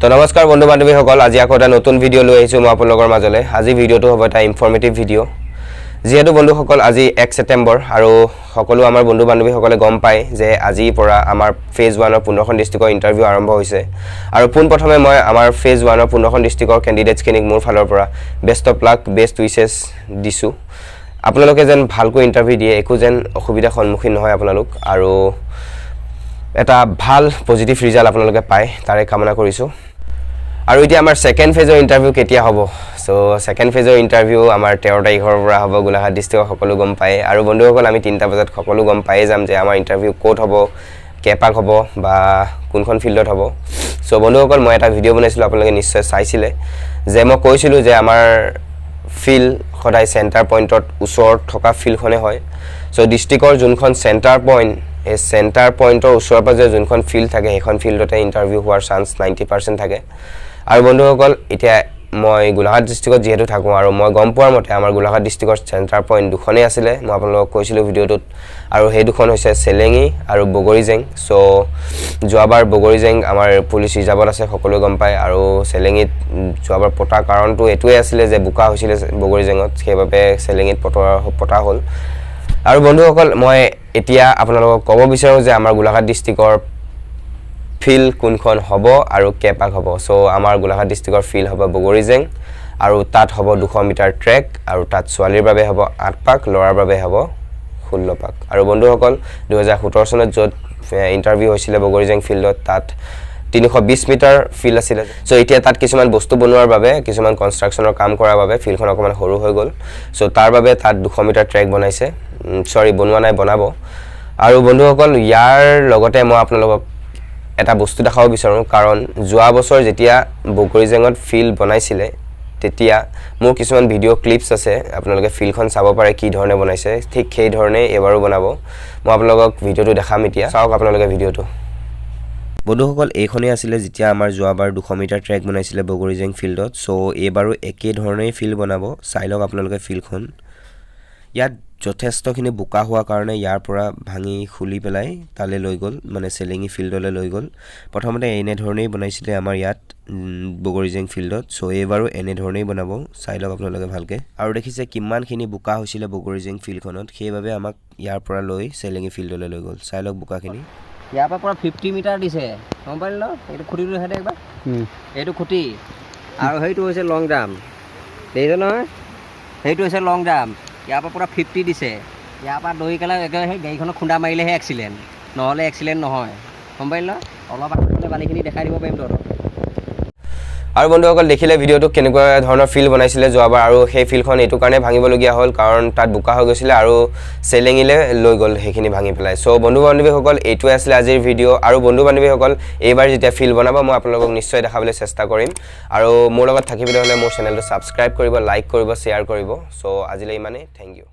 তো নমস্কাৰ বন্ধু বান্ধৱীসকল, আজি আকৌ এটা নতুন ভিডিঅ' লৈ আহিছোঁ মই আপোনালোকৰ মাজলৈ। আজি ভিডিঅ'টো হ'ব এটা ইনফৰ্মেটিভ ভিডিঅ'। যিহেতু বন্ধুসকল আজি 1 ছেপ্টেম্বৰ আৰু সকলো আমাৰ বন্ধু বান্ধৱীসকলে গম পায় যে আজিৰ পৰা আমাৰ ফেজ 1ৰ 15খন ডিষ্ট্ৰিক্টৰ ইণ্টাৰভিউ আৰম্ভ হৈছে। আৰু পোনপ্ৰথমে মই আমাৰ ফেজ 1ৰ 15খন ডিষ্ট্ৰিক্টৰ কেণ্ডিডেটছখিনিক মোৰ ফালৰ পৰা best of luck, best wishes দিছোঁ। আপোনালোকে যেন ভালকৈ ইণ্টাৰভিউ দিয়ে, একো যেন অসুবিধাৰ সন্মুখীন নহয় আপোনালোক, আৰু এটা ভাল পজিটিভ ৰিজাল্ট আপোনালোকে পায় তাৰে কামনা কৰিছোঁ। আৰু এতিয়া আমাৰ ছেকেণ্ড ফেজৰ ইণ্টাৰভিউ কেতিয়া হ'ব? চ' ছেকেণ্ড ফেজৰ ইণ্টাৰভিউ আমাৰ 13 তাৰিখৰ পৰা হ'ব। গোলাঘাট ডিষ্ট্ৰিক্টৰ সকলো গম পায়, আৰু বন্ধুসকল আমি 3টা বজাত সকলো গম পায়ে যাম যে আমাৰ ইণ্টাৰভিউ ক'ত হ'ব, কেইপাক হ'ব বা কোনখন ফিল্ডত হ'ব। চ' বন্ধুসকল মই এটা ভিডিঅ' বনাইছিলোঁ, আপোনালোকে নিশ্চয় চাইছিলে, যে মই কৈছিলোঁ যে আমাৰ ফিল্ড সদায় চেণ্টাৰ পইণ্টত ওচৰত থকা ফিল্ডখনে হয়। চ' ডিষ্ট্ৰিক্টৰ যোনখন চেণ্টাৰ পইণ্ট, এই চেণ্টাৰ পইণ্টৰ ওচৰে পাজৰে যোনখন ফিল্ড থাকে সেইখন ফিল্ডতে ইণ্টাৰভিউ হোৱাৰ চান্স 90% থাকে। আৰু বন্ধুসকল এতিয়া মই গোলাঘাট ডিষ্ট্ৰিক্টত যিহেতু থাকোঁ, আৰু মই গম পোৱাৰ মতে আমাৰ গোলাঘাট ডিষ্ট্ৰিক্টৰ চেণ্টাৰ পইণ্ট দুখনেই আছিলে, মই আপোনালোকক কৈছিলোঁ ভিডিঅ'টোত, আৰু সেই দুখন হৈছে চেলেঙি আৰু বগৰীজেং। চ' যোৱাবাৰ বগৰীজেং আমাৰ পুলিচ ৰিজাৰ্ভত আছে, সকলোৱে গম পায়, আৰু চেলেঙিত যোৱাবাৰ পতাৰ কাৰণটো এইটোৱে আছিলে যে বোকা হৈছিলে বগৰীজেঙত, সেইবাবে চেলেঙিত পতা হ'ল। আৰু বন্ধুসকল মই এতিয়া আপোনালোকক ক'ব বিচাৰোঁ যে আমাৰ গোলাঘাট ডিষ্ট্ৰিক্টৰ ফিল্ড কোনখন হ'ব আৰু কেইপাক হ'ব। চ' আমাৰ গোলাঘাট ডিষ্ট্ৰিক্টৰ ফিল্ড হ'ব বগৰীজেং, আৰু তাত হ'ব 200 মিটাৰ ট্ৰেক, আৰু তাত ছোৱালীৰ বাবে হ'ব 8 পাক, ল'ৰাৰ বাবে হ'ব 16 পাক। আৰু বন্ধুসকল 2017 চনত য'ত ইণ্টাৰভিউ হৈছিলে বগৰীজেং ফিল্ডত, তাত 320 মিটাৰ ফিল্ড আছিলে। চ' এতিয়া তাত কিছুমান বস্তু বনোৱাৰ বাবে, কিছুমান কনষ্ট্ৰাকশ্যনৰ কাম কৰাৰ বাবে ফিল্ডখন অকণমান সৰু হৈ গ'ল। চ' তাৰ বাবে তাত 200 মিটাৰ ট্ৰেক বনাইছে, বনোৱা নাই, বনাব। আৰু বন্ধুসকল ইয়াৰ লগতে মই আপোনালোকক এটা বস্তু দেখাব বিচাৰোঁ, কাৰণ যোৱা বছৰ যেতিয়া বগৰীজেঙত ফিল্ড বনাইছিলে তেতিয়া মোৰ কিছুমান ভিডিঅ' ক্লিপছ আছে, আপোনালোকে ফিল্ডখন চাব পাৰে কি ধৰণে বনাইছে, ঠিক সেই ধৰণে এইবাৰো বনাব। মই আপোনালোকক ভিডিঅ'টো দেখাম, এতিয়া চাওক আপোনালোকে ভিডিঅ'টো। বন্ধুসকল এইখনেই আছিলে যেতিয়া আমাৰ যোৱাবাৰ 200 মিটাৰ ট্ৰেক বনাইছিলে বগৰীজেং ফিল্ডত। চ' এইবাৰো একেধৰণেই ফিল্ড বনাব, চাই লওক আপোনালোকে ফিল্ডখন। ইয়াত যথেষ্টখিনি বোকা হোৱাৰ কাৰণে ইয়াৰ পৰা ভাঙি খুলি পেলাই তালৈ লৈ গ'ল, মানে চেলেঙি ফিল্ডলৈ লৈ গ'ল। প্ৰথমতে এনেধৰণেই বনাইছিলে আমাৰ ইয়াত বগৰীজেং ফিল্ডত। চ' এইবাৰো এনেধৰণেই বনাব, চাই লওক আপোনালোকে ভালকৈ। আৰু দেখিছে কিমানখিনি বোকা হৈছিলে বগৰীজেং ফিল্ডখনত, সেইবাবে আমাক ইয়াৰ পৰা লৈ চেলেঙি ফিল্ডলৈ লৈ গ'ল। চাই লওক বোকাখিনি। ইয়াৰ পৰা পুৰা 50 মিটাৰ দিছে, গম পালি ন? এইটো খুঁটিটো দেখাই দে একবাৰ, এইটো খুঁটি, আৰু সেইটো হৈছে লং জাম্প, দেখিছে নহয়? সেইটো হৈছে লং জাম্প। ইয়াৰ পৰা পুৰা 50 দিছে, ইয়াৰ পৰা দৌৰি পেলাই একেবাৰে সেই গাড়ীখনত খুন্দা মাৰিলেহে এক্সিডেণ্ট, নহ'লে এক্সিডেণ্ট নহয়, গম পালি ন? অলপ আগতে বালিখিনি দেখাই দিব পাৰিম তহঁতক। আৰু বন্ধুসকল দেখিলে ভিডিঅ'টো কেনেকুৱা ধৰণৰ ফিল্ড বনাইছিলে যোৱাবাৰ, আৰু সেই ফিল্ডখন এইটো কাৰণে ভাঙিবলগীয়া হ'ল কাৰণ তাত বোকা হৈ গৈছিলে আৰু চেলেঙিলে লৈ গ'ল সেইখিনি ভাঙি পেলাই। চ' বন্ধু বান্ধৱীসকল এইটোৱে আছিলে আজিৰ ভিডিঅ'। আৰু বন্ধু বান্ধৱীসকল এইবাৰ যেতিয়া ফিল্ড বনাব মই আপোনালোকক নিশ্চয় দেখাবলৈ চেষ্টা কৰিম, আৰু মোৰ লগত থাকিবলৈ হ'লে মোৰ চেনেলটো ছাবস্ক্ৰাইব কৰিব, লাইক কৰিব, শ্বেয়াৰ কৰিব। চ' আজিলৈ ইমানেই, থেংক ইউ।